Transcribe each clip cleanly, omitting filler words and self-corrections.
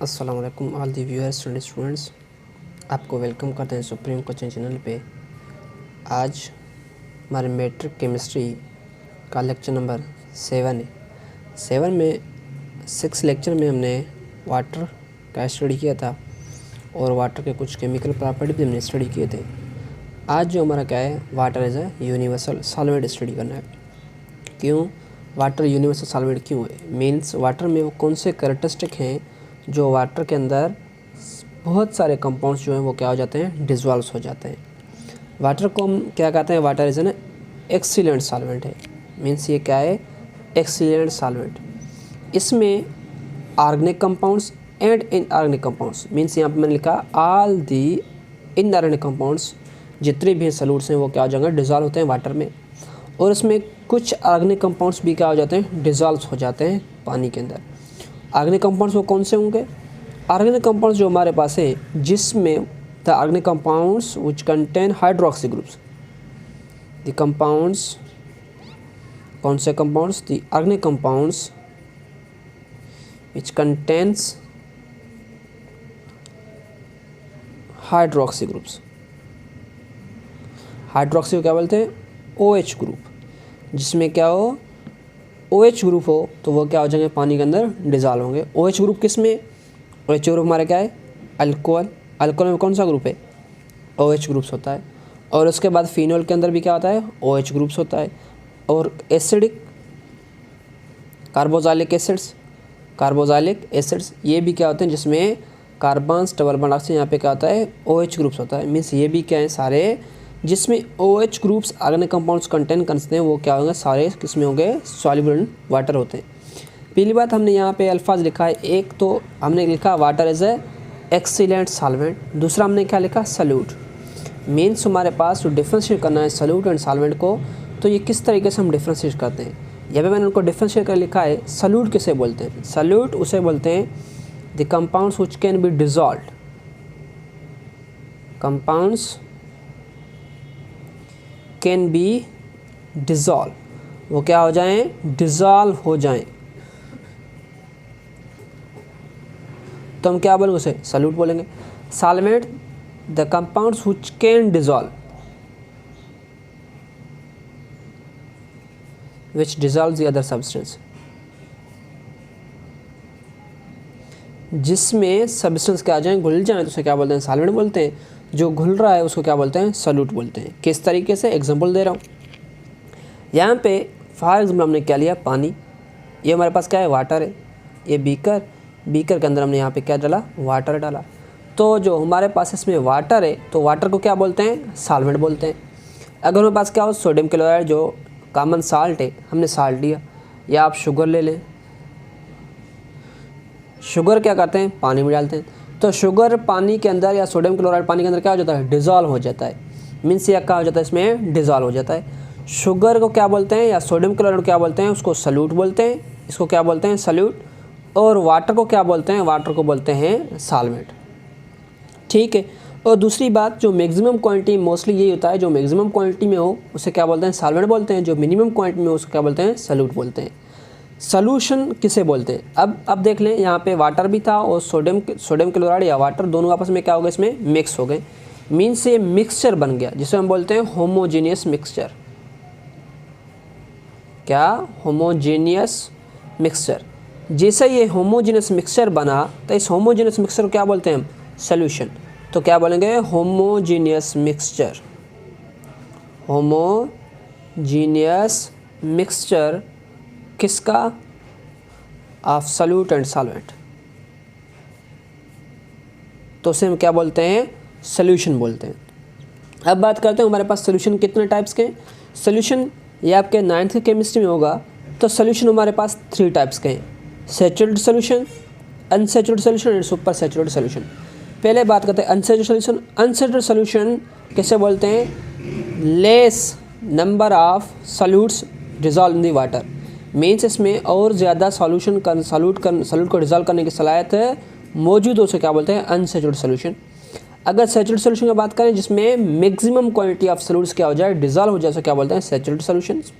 अस्सलाम वालेकुम all the viewers and students, आपको वेलकम करते हैं सुप्रीम कोचिंग चैनल पे। आज हमारे मैट्रिक केमिस्ट्री का लेक्चर नंबर 7 है। 7 में 6 लेक्चर में हमने वाटर का स्टडी किया था और वाटर के कुछ केमिकल प्रॉपर्टी भी हमने स्टडी किए थे। आज जो हमारा क्या है, water as a universal solvent study करना है। क्यों वाटर यूनिवर्सल सॉल्वेंट क्यों है? मीन्स वाटर में वो कौन से कैरेक्टरिस्टिक हैं जो वाटर के अंदर बहुत सारे कंपाउंड्स जो हैं वो क्या हो जाते हैं, डिज़ोल्व हो जाते हैं। वाटर को हम क्या कहते हैं, water is an excellent solvent है। मीन्स ये क्या है, एक्सीलेंट सॉल्वेंट। इसमें organic compounds and inorganic compounds, means यहाँ पर मैंने लिखा ऑल दी इनऑर्गेनिक कंपाउंड्स जितने भी सॉल्यूट्स हैं वो क्या हो जाएंगे, डिज़ोल्व होते हैं वाटर में। और इसमें कुछ ऑर्गेनिक कंपाउंड्स भी क्या हो जाते हैं, डिज़ोल्व हो जाते हैं पानी के अंदर। ऑर्गेनिक कंपाउंड्स वो कौन से होंगे? ऑर्गेनिक कंपाउंड्स जो हमारे पास है जिसमें the organic compounds which contain hydroxy groups, the compounds, कौन से compounds? The organic compounds which contains hydroxy groups. Hydroxy को क्या बोलते हैं? OH group. जिसमें क्या हो, OH ग्रुप हो तो वो क्या हो जाएंगे, पानी के अंदर डिज़ोल्व होंगे। OH ग्रुप किस में? OH ग्रुप हमारा क्या है, अल्कोहल। अल्कोहल में कौन सा ग्रुप है? OH ग्रुप्स होता है। और उसके बाद फिनोल के अंदर भी क्या होता है, OH ग्रुप्स होता है। और acidic carboxylic acids, carboxylic acids ये भी क्या होते हैं जिसमें कार्बन्स डबल बॉन्ड ऑक्सीजन, यहाँ पे क्या होता है, OH ग्रुप्स होता है। मीन्स ये भी क्या है, सारे जिसमें OH groups organic compounds contain करते हैं वो क्या होंगे, सारे किसमें होंगे, सॉल्युबल इन वाटर होते हैं। पहली बात हमने यहाँ पे अल्फाज लिखा है, एक तो हमने लिखा water as a excellent solvent, दूसरा हमने क्या लिखा, सॉल्यूट। मीन्स हमारे पास जो डिफ्रेंशिएट करना है सॉल्यूट एंड सॉल्वेंट को, तो ये किस तरीके से हम डिफ्रेंशिएट करते हैं, यहाँ पे मैंने उनको डिफ्रेंशिएट कर लिखा है। सॉल्यूट किसे बोलते हैं? सॉल्यूट उसे बोलते हैं the compounds which can be dissolved, compounds can be dissolve, वो क्या हो जाएं, डिज़ोल्व हो जाएं, तो हम क्या बोलेंगे, उसे सॉल्यूट बोलेंगे। Solvent the compounds which can dissolve, which dissolve the other substance, जिसमें सब्सटेंस क्या आ जाएं, घुल जाएं, तो उसे क्या बोलते हैं, सॉल्वेंट बोलते हैं। जो घुल रहा है उसको क्या बोलते हैं, सॉल्यूट बोलते हैं। किस तरीके से, एग्जांपल दे रहा हूँ यहाँ पे। फॉर एग्जांपल हमने क्या लिया, पानी। ये हमारे पास क्या है, वाटर है। ये बीकर, बीकर के अंदर हमने यहाँ पे क्या डाला, वाटर डाला। तो जो हमारे पास इसमें वाटर है तो वाटर को क्या बोलते हैं, सॉल्वेंट बोलते हैं। अगर हमारे पास क्या हो, सोडियम क्लोराइड जो कॉमन साल्ट है, हमने साल्ट लिया, या आप शुगर ले लें। शुगर क्या करते हैं, पानी में डालते हैं, तो शुगर पानी के अंदर या सोडियम क्लोराइड पानी के अंदर क्या हो जाता है, डिज़ोल्व हो जाता है। मीन्स ये क्या हो जाता है, इसमें डिज़ोल्व हो जाता है। शुगर को क्या बोलते हैं, या सोडियम क्लोराइड को क्या बोलते हैं, उसको सॉल्यूट बोलते हैं। इसको क्या बोलते हैं, सॉल्यूट। और वाटर को क्या बोलते हैं, वाटर को बोलते हैं सॉल्वेंट। ठीक है। और दूसरी बात, जो मैक्सिमम क्वांटिटी, मोस्टली यही होता है, जो मैक्सिमम क्वांटिटी में हो उसे क्या बोलते हैं, सॉल्वेंट बोलते हैं। जो मिनिमम क्वांटिटी में हो उसको क्या बोलते हैं, सॉल्यूट बोलते हैं। सॉल्यूशन किसे बोलते हैं? अब देख लें, यहाँ पे वाटर भी था और सोडियम क्लोराइड या वाटर दोनों आपस में क्या हो गए, इसमें मिक्स हो गए। मीन्स ये मिक्सचर बन गया, जिसे हम बोलते हैं होमोजेनियस मिक्सचर। क्या, होमोजेनियस मिक्सचर। जैसे ये होमोजेनियस मिक्सचर बना तो इस होमोजेनियस मिक्सचर को क्या बोलते हैं हम, सॉल्यूशन। तो क्या बोलेंगे, होमोजेनियस मिक्सचर। होमोजेनियस मिक्सचर किसका, ऑफ सॉल्यूट एंड सॉल्वेंट, तो उसे हम क्या बोलते हैं, सॉल्यूशन बोलते हैं। अब बात करते हैं हमारे पास सॉल्यूशन कितने टाइप्स के हैं। सॉल्यूशन ये आपके 9th के केमिस्ट्री में होगा, तो सॉल्यूशन हमारे पास 3 टाइप्स के हैं, saturated solution, unsaturated solution and super saturated solution. पहले बात करते हैं अनसैचुरेटेड सॉल्यूशन। अनसैचुरेटेड सॉल्यूशन किसे बोलते हैं, less number of solutes dissolve in the water. Means इसमें और ज़्यादा सॉल्यूट को डिज़ोल्व करने की सलाहियत मौजूद हो, उसे क्या बोलते हैं, अनसैचुरेटेड सॉल्यूशन। अगर सैचुरेटेड सॉल्यूशन की बात करें जिसमें मैक्सिमम क्वांटिटी ऑफ सॉल्यूट्स क्या हो जाए, डिज़ोल्व हो जाए, उसे क्या बोलते हैं, saturated solutions.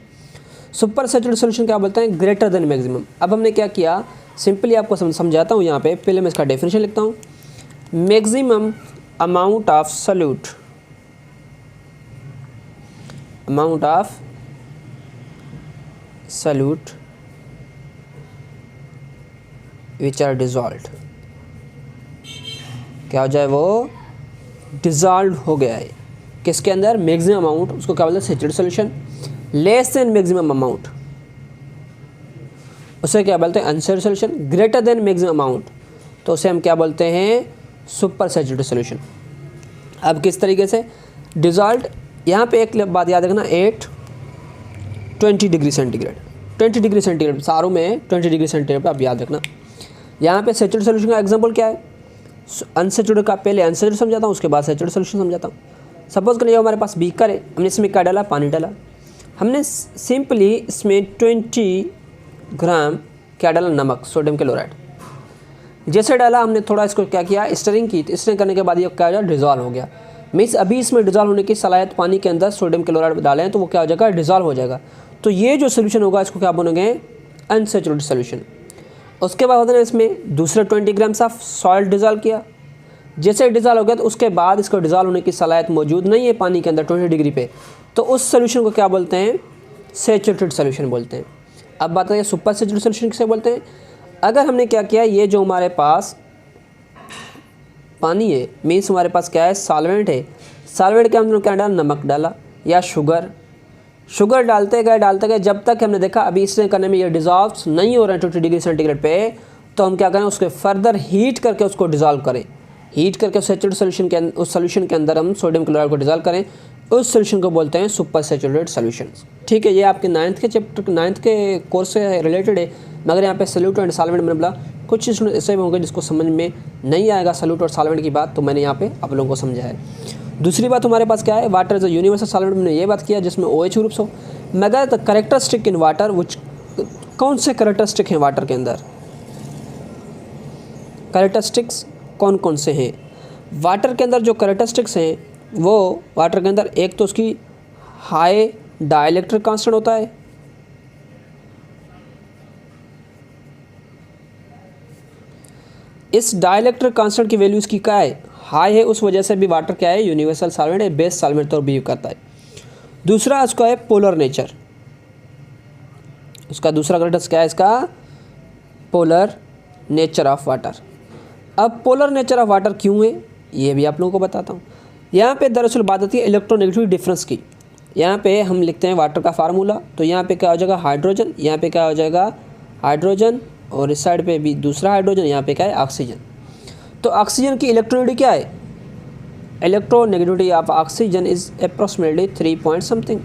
Super saturated solution क्या बोलते हैं, ग्रेटर देन मैक्सिमम। अब हमने क्या किया, सिंपली आपको समझाता हूँ यहाँ पे। पहले मैं इसका डेफिनेशन लिखता हूँ, maximum amount of solute, amount of solute which are dissolved, क्या हो जाए, वो डिजॉल्व हो गया है किसके अंदर, मैक्सिमम अमाउंट, उसको क्या बोलते हैं saturated solution. Less than maximum amount, उसे क्या बोलते हैं unsaturated solution. Greater than maximum amount, तो उसे हम क्या बोलते हैं सुपर सैचुरेटेड सॉल्यूशन। अब किस तरीके से डिजॉल्व, यहाँ पे एक बात याद रखना, 20 डिग्री सेंटीग्रेड, 20 डिग्री सेंटीग्रेड सारों में 20 डिग्री सेंटीग्रेड पर आप याद रखना। यहाँ पे सैचुरेटेड सॉल्यूशन का एग्जांपल क्या है, अनसैचुरेटेड का पहले अनसैचुरेटेड समझाता हूँ, उसके बाद सैचुरेटेड सॉल्यूशन समझाता हूँ। सपोज करिए हमारे पास बीकर है, हमने इसमें क्या डाला, पानी डाला। हमने सिंपली इसमें 20 ग्राम क्या डाला, नमक, सोडियम क्लोराइड। जैसे डाला हमने थोड़ा इसको क्या किया, स्टरिंग की, तो स्टरिंग करने के बाद ये क्या हो जाए, डिजॉल्व हो गया। मीन्स अभी इसमें डिजॉल्व होने की सलाहियत पानी के अंदर सोडियम क्लोराइड डालें तो वो क्या हो जाएगा, डिजॉल्व हो जाएगा। तो ये जो सोल्यूशन होगा इसको क्या बोलेंगे, अनसैचुरेटेड सोल्यूशन। उसके बाद होता है इसमें दूसरे 20 ग्राम्स ऑफ सॉल्ट डिजॉल्व किया। जैसे डिजॉल्व हो गया तो उसके बाद इसको डिजॉल्व होने की सलाहियत मौजूद नहीं है पानी के अंदर 20 डिग्री पे, तो उस सोल्यूशन को क्या बोलते हैं, सैचुरेटेड सोल्यूशन बोलते हैं। अब बात करें सुपर सैचुरेटेड सोल्यूशन किसे बोलते हैं। अगर हमने क्या किया, ये जो हमारे पास पानी है, मीन्स हमारे पास क्या है, सॉल्वेंट है। सॉल्वेंट के अंदर क्या डाला, नमक डाला या शुगर डालते गए जब तक हमने देखा अभी इससे करने में ये डिजॉल्व नहीं हो रहा है 20 डिग्री सेंटीग्रेड पे, तो हम क्या करें, उसको फर्दर हीट करके उसको डिजॉल्व करें। हीट करके सैचुरेटेड सोल्यूशन के उस सोल्यूशन के अंदर हम सोडियम क्लोराइड को डिजॉल्व करें, उस सोल्यूशन को बोलते हैं सुपर सैचुरेटेड सोल्यूशन। ठीक है, ये आपके 9th के कोर्स से रिलेटेड है, मगर यहाँ पे सॉल्यूट एंड सॉल्वेंट मैंने बोला, कुछ स्टूडेंट ऐसे भी होंगे जिसको समझ में नहीं आएगा सॉल्यूट और सॉल्वेंट की बात, तो मैंने यहाँ पे आप लोगों को समझाया है। दूसरी बात हमारे पास क्या है, वाटर इज यूनिवर्सल सॉल्वेंट, मैंने ये बात किया जिसमें OH ग्रुप्स हो। मगर द कैरेक्टरिस्टिक इन वाटर, विच कौन से कैरेक्टरिस्टिक हैं वाटर के अंदर, कैरेक्टरिस्टिक्स कौन कौन से हैं वाटर के अंदर, जो कैरेक्टरिस्टिक्स हैं वो वाटर के अंदर, एक तो उसकी हाई डाइलेक्ट्रिक कांस्टेंट होता है, इस डाइलेक्ट्रिक कांस्टेंट की वैल्यू इसकी क्या है, हाई है, उस वजह से भी वाटर क्या है, यूनिवर्सल सॉल्वेंट है, बेस सॉल्वेंट तो बिहेव करता है। दूसरा उसका है पोलर नेचर, उसका दूसरा कैरेक्टरिस्टिक क्या है, इसका पोलर नेचर ऑफ वाटर। अब पोलर नेचर ऑफ वाटर क्यों है ये भी आप लोगों को बताता हूँ। यहाँ पे दरअसल बात आती है इलेक्ट्रोनेगेटिविटी डिफरेंस की। यहाँ पे हम लिखते हैं वाटर का फार्मूला, तो यहाँ पे क्या हो जाएगा, हाइड्रोजन, यहाँ पे क्या हो जाएगा, हाइड्रोजन, और इस साइड पे भी दूसरा हाइड्रोजन, यहाँ पे क्या है, ऑक्सीजन। तो ऑक्सीजन की इलेक्ट्रोनेगेटिविटी क्या है, electronegativity of oxygen is approximately 3 point something.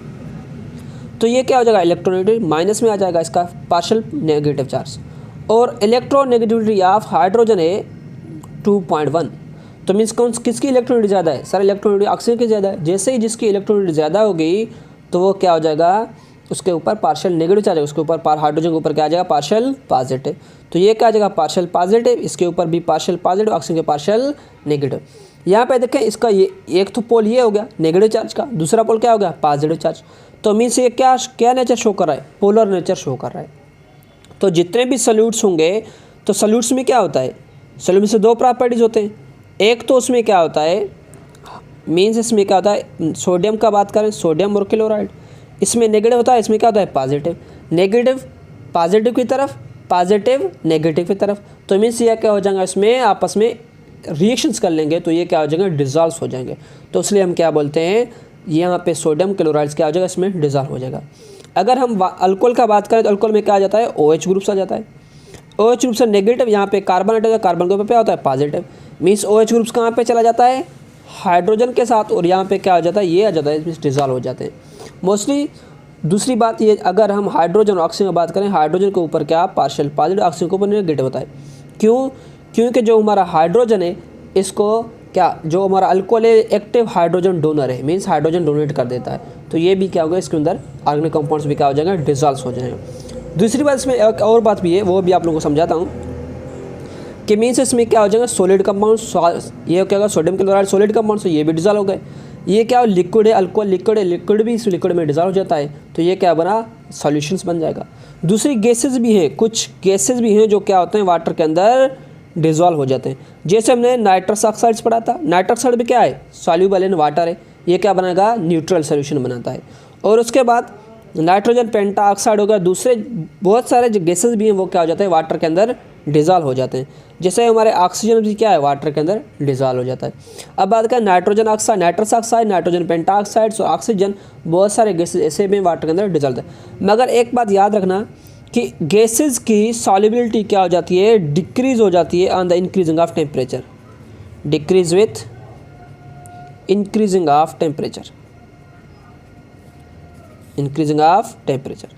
तो ये क्या हो जाएगा, इलेक्ट्रोनेगेटिविटी माइनस में आ जाएगा इसका पार्शियल नेगेटिव चार्ज, और इलेक्ट्रोनेगेटिविटी ऑफ हाइड्रोजन है 2.1। तो मीन्स कौन किसकी इलेक्ट्रोनेगेटिविटी ज़्यादा है, सर इलेक्ट्रोनेगेटिविटी ऑक्सीजन की ज़्यादा है। जैसे ही जिसकी इलेक्ट्रोनेगेटिविटी ज़्यादा होगी तो वो क्या हो जाएगा, उसके ऊपर पार्शियल नेगेटिव चार्ज है, उसके ऊपर हाइड्रोजन के ऊपर क्या आ जाएगा, पार्शियल पॉजिटिव। तो ये क्या आ जाएगा, पार्शियल पॉजिटिव, इसके ऊपर भी पार्शियल पॉजिटिव, ऑक्सीजन के पार्शियल नेगेटिव। यहाँ पे देखें इसका ये एक तो पोल ये हो गया नेगेटिव चार्ज का, दूसरा पोल क्या हो गया, पॉजिटिव चार्ज। तो मीन्स ये क्या नेचर शो कर रहा है, पोलर नेचर शो कर रहा है। तो जितने भी सॉल्यूट्स होंगे, तो सॉल्यूट्स में क्या होता है, सॉल्यूट में से 2 प्रॉपर्टीज़ होते हैं। एक तो उसमें क्या होता है, मीन्स इसमें क्या होता है, सोडियम का बात करें, सोडियम और क्लोराइड, इसमें नेगेटिव होता है, इसमें क्या होता है, पॉजिटिव। नेगेटिव पॉजिटिव की तरफ, पॉजिटिव नेगेटिव की तरफ। तो मीन्स ये क्या हो जाएगा, इसमें आपस में रिएक्शंस कर लेंगे तो ये क्या हो जाएंगे, डिजॉल्व हो जाएंगे। तो इसलिए हम क्या बोलते हैं, यहाँ पे सोडियम क्लोराइड क्या हो जाएगा, इसमें डिजॉल्व हो जाएगा। अगर हम अल्कोहल का बात करें तो अल्कोहल में क्या आ जाता है, OH ग्रुप्स आ जाता है। OH ग्रुप से नेगेटिव, यहाँ पे कार्बन हटेगा, है, कार्बन के ऊपर क्या होता है, पॉजिटिव। मीन्स OH ग्रुप्स कहाँ पे चला जाता है, हाइड्रोजन के साथ, और यहाँ पे क्या हो जाता है, ये आ जाता है, इसमें डिजॉल्व हो जाते हैं मोस्टली। दूसरी बात ये, अगर हम हाइड्रोजन और ऑक्सीजन की बात करें, हाइड्रोजन के ऊपर क्या पार्शियल पॉजिटिव, ऑक्सीजन के ऊपर नेगेटिव होता है। क्यों, क्योंकि जो हमारा हाइड्रोजन है इसको क्या, जो हमारा अल्कोहल है एक्टिव हाइड्रोजन डोनर है, मीन्स हाइड्रोजन डोनेट कर देता है। तो ये भी क्या होगा, इसके अंदर ऑर्गेनिक कंपाउंड्स भी क्या हो जाएगा, डिजॉल्व हो जाएंगे। दूसरी बात इसमें एक और बात भी है, वो भी आप लोगों को समझाता हूँ कि मीन्स इसमें क्या हो जाएगा, सॉलिड कंपाउंड्स, ये क्या होगा, सोडियम क्लोराइड सॉलिड कंपाउंड्स, तो ये भी डिजॉल्व हो गए। ये क्या लिक्विड है, अल्कोहल लिक्विड है, लिक्विड भी इस लिक्विड में डिजॉल्व हो जाता है। तो ये क्या बना, सॉल्यूशंस बन जाएगा। दूसरी गैसेस भी हैं, कुछ गैसेस भी हैं जो क्या होते हैं वाटर के अंदर डिजॉल्व हो जाते हैं। जैसे हमने नाइट्रस ऑक्साइड्स पढ़ा था, नाइट्रस ऑक्साइड भी क्या है, सॉल्यूबल इन वाटर है, ये क्या बनाएगा, न्यूट्रल सॉल्यूशन बनाता है। और उसके बाद नाइट्रोजन पेंटाऑक्साइड हो गया, दूसरे बहुत सारे जो गैसेस भी हैं वो क्या हो जाते हैं वाटर के अंदर डिजॉल्व हो जाते हैं। जैसे हमारे ऑक्सीजन भी क्या है वाटर के अंदर डिजॉल्व हो जाता है। अब बात करें nitrogen oxide, nitrous oxide, nitrogen pentoxide और ऑक्सीजन, बहुत सारे गैसेज ऐसे भी वाटर के अंदर डिजॉल्व होते हैं। मगर एक बात याद रखना कि गैसेज की सॉल्युबिलिटी क्या हो जाती है, डिक्रीज हो जाती है on the increasing of temperature, decrease with increasing of temperature, increasing of temperature.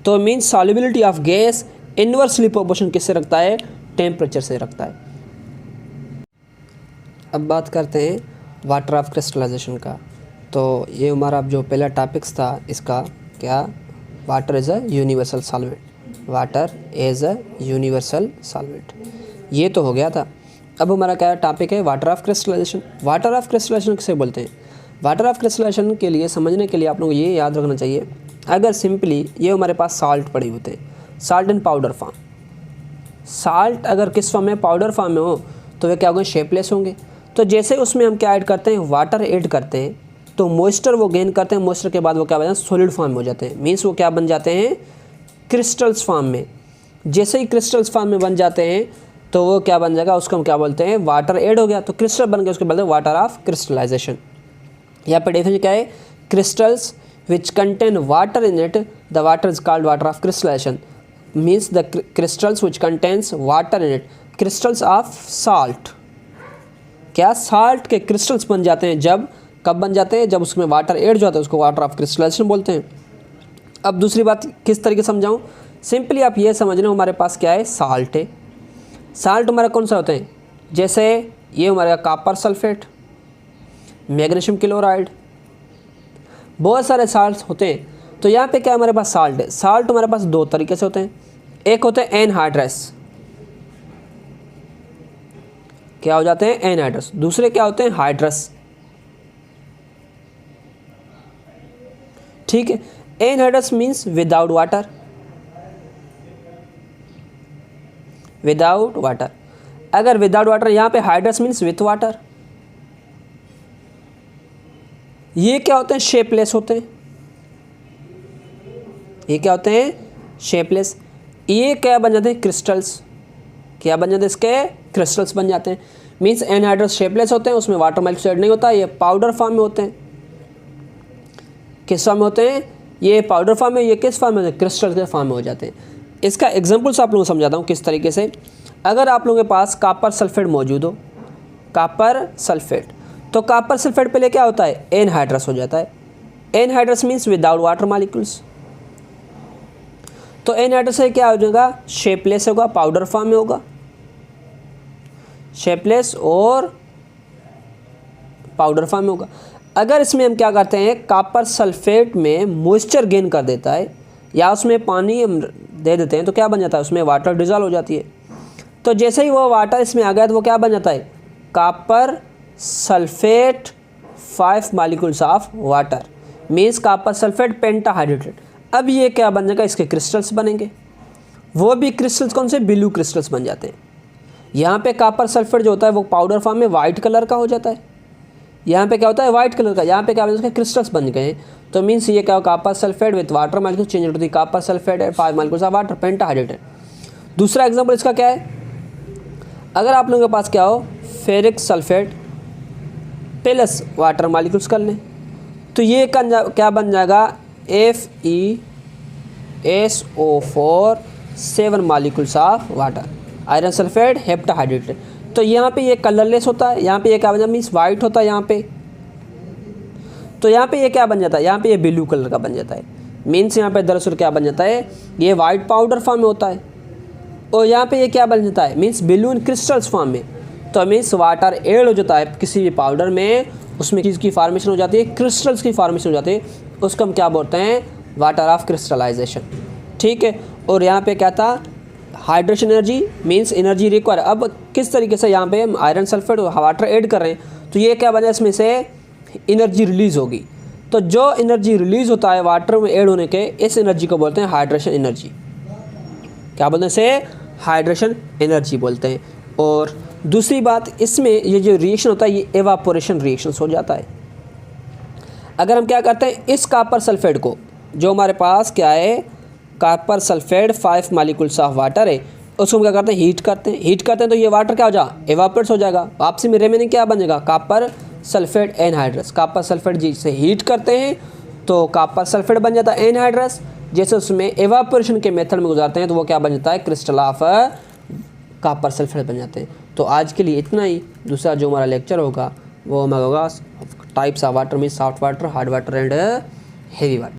तो means solubility of gas inversely proportion किससे रखता है, टेम्परेचर से रखता है। अब बात करते हैं वाटर ऑफ क्रिस्टलाइजेशन का। तो ये हमारा जो पहला टॉपिक्स था इसका क्या, water is a universal solvent, water as a universal solvent, ये तो हो गया था। अब हमारा क्या टॉपिक है, water of crystallisation. Water of crystallisation किसे बोलते हैं, वाटर ऑफ क्रिस्टलाइजेशन के लिए समझने के लिए आप लोगों को ये याद रखना चाहिए, अगर सिंपली ये हमारे पास साल्ट पड़े होते हैं, साल्ट इन पाउडर फॉर्म, साल्ट अगर किस फॉर्म में, पाउडर फॉर्म में हो तो वे क्या होंगे, शेपलेस होंगे। तो जैसे उसमें हम क्या ऐड करते हैं, वाटर ऐड करते हैं तो मॉइस्चर वो गेन करते हैं, मॉइस्चर के बाद वो क्या बन जाते हैं, सॉलिड फॉर्म में हो जाते हैं, मीन्स वो क्या बन जाते हैं, क्रिस्टल्स फॉर्म में। जैसे ही क्रिस्टल्स फॉर्म में बन जाते हैं तो वो क्या बन जाएगा, उसको हम क्या बोलते हैं, वाटर ऐड हो गया तो क्रिस्टल बन गया, उसको बोलते हैं वाटर ऑफ क्रिस्टलाइजेशन। यहाँ पर डेफिनेशन क्या है, crystals which contain water in it, the water is called water of crystallisation, means the crystals which contains water in it, crystals of salt. क्या साल्ट के क्रिस्टल्स बन जाते हैं, जब कब बन जाते हैं, जब उसमें वाटर ऐड जो होता है उसको वाटर ऑफ क्रिस्टलाइजेशन बोलते हैं। अब दूसरी बात किस तरीके समझाऊं, सिंपली आप ये समझ लो हमारे पास क्या है, साल्ट है। साल्ट हमारा कौन सा होते हैं, जैसे ये हमारा कॉपर सल्फेट, मैग्नीशियम क्लोराइड, बहुत सारे साल्ट होते हैं। तो यहाँ पे क्या हमारे पास साल्ट है, साल्ट हमारे पास दो तरीके से होते हैं, एक होते हैं एनहाइड्रस, क्या हो जाते हैं, एनहाइड्रस, दूसरे क्या होते हैं, हाइड्रस। ठीक है, anhydrous means without water, without water. अगर विदाउट वाटर, यहाँ पे हाइड्रस मीन्स विथ वाटर। ये क्या होते हैं, शेपलेस होते हैं, ये क्या होते हैं, शेपलेस। ये क्या बन जाते हैं, क्रिस्टल्स, क्या बन जाते हैं, इसके क्रिस्टल्स बन जाते हैं। मीन्स एनहाइड्रस शेपलेस होते हैं, उसमें वाटर मॉलिक्यूल नहीं होता, ये पाउडर फॉर्म में होते हैं। किस फॉर्म में होते हैं, ये पाउडर फॉर्म में, ये किस फॉर्म में, क्रिस्टल के फॉर्म में हो जाते हैं। इसका एग्जांपल्स आप लोगों को समझाता हूँ किस तरीके से। अगर आप लोगों के पास कॉपर सल्फेट मौजूद हो, कॉपर सल्फेट, तो कॉपर सल्फेट पहले क्या होता है, एनहाइड्रस हो जाता है। Anhydrous means without water molecules. तो एनहाइड्रस से क्या हो जाएगा, शेपलेस होगा, पाउडर फॉर्म में होगा, शेपलेस और पाउडर फॉर्म में होगा। अगर इसमें हम क्या करते हैं, कॉपर सल्फेट में मॉइस्चर गेन कर देता है या उसमें पानी हम दे देते हैं तो क्या बन जाता है, उसमें वाटर डिजॉल्व हो जाती है। तो जैसे ही वो वाटर इसमें आ गया तो वो क्या बन जाता है, copper sulphate 5 molecules of water, means copper sulphate pentahydrate. अब ये क्या बन जाएगा, इसके क्रिस्टल्स बनेंगे। वो भी क्रिस्टल्स कौन से, ब्लू क्रिस्टल्स बन जाते हैं। यहाँ पे कॉपर सल्फेट जो होता है वो पाउडर फॉर्म में वाइट कलर का हो जाता है, यहाँ पे क्या होता है, वाइट कलर का। यहाँ पे क्या होता है, क्रिस्टल्स बन गए हैं। तो मीन्स ये क्या हो, copper sulphate with water molecule change होती है, copper sulphate and 5 molecules of water pentahydrate. दूसरा एग्जांपल इसका क्या है, अगर आप लोगों के पास क्या हो, ferric sulphate plus water molecules कर लें तो ये क्या बन जाएगा, FeSO4 7 molecules of water, iron sulphate heptahydrate. तो यहाँ पे ये कलरलेस होता है, यहाँ पे ये क्या बन जाता है, मीन्स वाइट होता है यहाँ पे। तो यहाँ पे ये क्या बन जाता है, यहाँ पे ये ब्लू कलर का बन जाता है। मीन्स यहाँ पे दरअसल क्या बन जाता है, ये वाइट पाउडर फॉर्म में होता है और यहाँ पे ये क्या बन जाता है, means blue in crystals form में। तो मीन्स वाटर ऐड हो जाता है किसी भी पाउडर में, उसमें किसकी फॉर्मेशन हो जाती है, क्रिस्टल्स की फॉर्मेशन हो जाती है, उसको हम क्या बोलते हैं, वाटर ऑफ क्रिस्टलाइजेशन। ठीक है, और यहाँ पे क्या था, hydration energy means energy require. अब किस तरीके से यहाँ पे हम आयरन सल्फेट और वाटर ऐड कर रहे हैं तो ये क्या बना, इसमें से एनर्जी रिलीज होगी। तो जो एनर्जी रिलीज होता है वाटर में ऐड होने के, इस एनर्जी को बोलते हैं हाइड्रेशन एनर्जी। क्या बोलते हैं इसे? हाइड्रेशन एनर्जी बोलते हैं। और दूसरी बात, इसमें ये जो रिएक्शन होता है ये एवापोरेशन रिएक्शन हो जाता है। अगर हम क्या करते हैं, इस कॉपर सल्फेट को, जो हमारे पास क्या है copper sulphate 5 molecules of water है, उसको हम क्या करते हैं, हीट करते हैं तो ये वाटर क्या हो जाएगा, एवापोरेट हो जाएगा। वापसी में रिमेनिंग क्या बन जाएगा, copper sulphate anhydrous. Copper sulphate जिसे हीट करते हैं तो कॉपर सल्फेट बन जाता है एनहाइड्रस। जैसे उसमें एवापोरेशन के मेथड में गुजारते हैं तो वो क्या बन जाता है, क्रिस्टल ऑफ कॉपर सल्फेट बन जाते हैं। तो आज के लिए इतना ही। दूसरा जो हमारा लेक्चर होगा वो हमारा होगा टाइप्स ऑफ वाटर में soft water, hard water and heavy water.